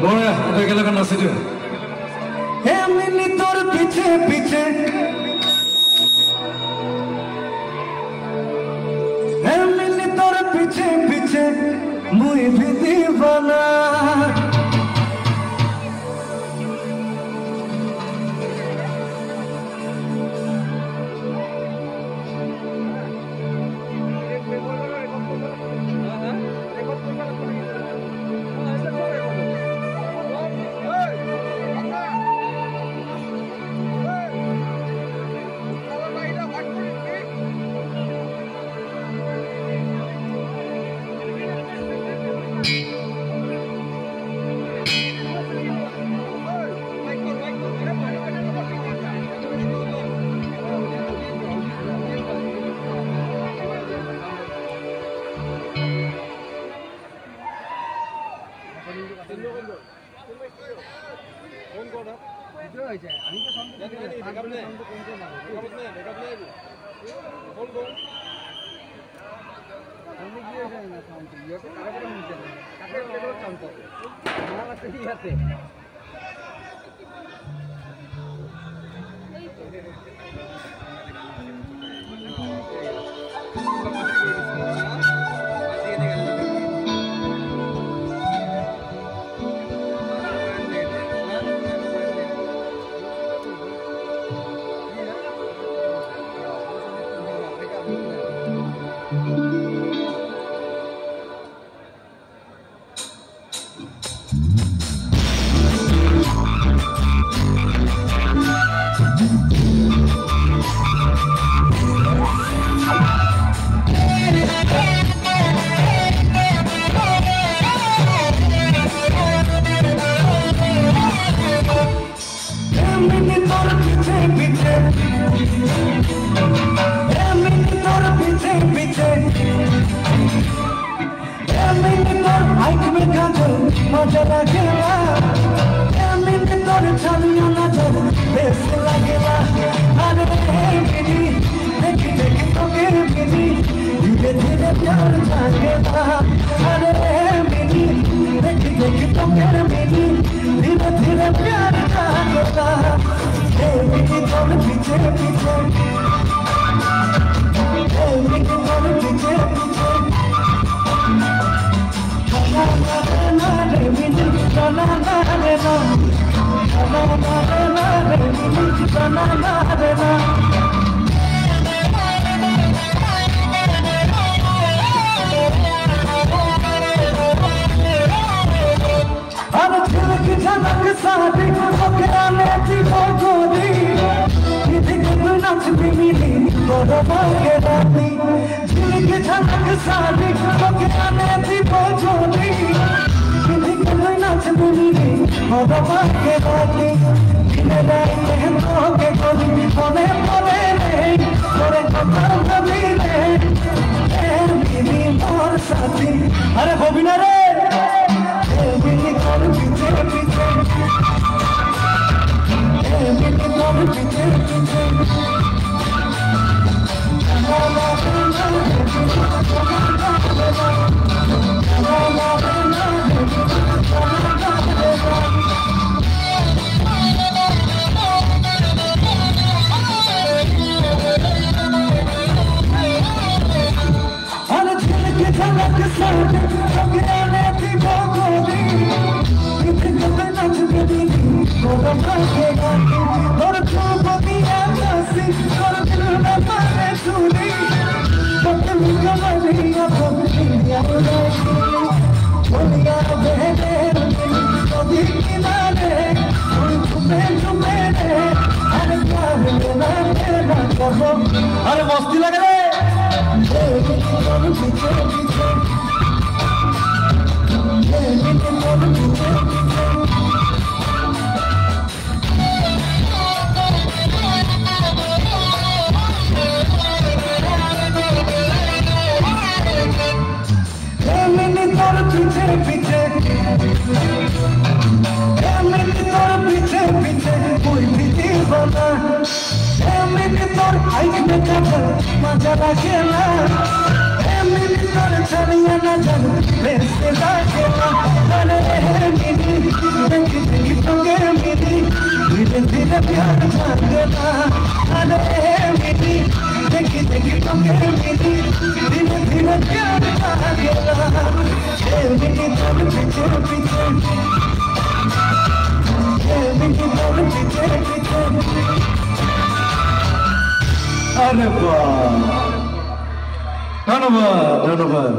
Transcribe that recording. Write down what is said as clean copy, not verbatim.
বড়া এটা গেলে কেন নাচি দিও এমনি তোর পিছে পিছে এমনি তোর পিছে পিছে মুই भी दीवाना अरे गोविंदा रे अरे मस्ती लग रहे पीछे पीछे पीछे पीछे कोई भी दीवाना तोर आइक में काजल मजा लागेला तोर छड़िया न जल बेसे लागेला अरे मिनी प्यार जागना अरे मिली देखी देखी तुमके मिली धीरे धीरे प्यार जागना 6 मिनट तक पीछे पीछे 6 मिनट तक पीछे पीछे अरे वाह धन्यवाद धन्यवाद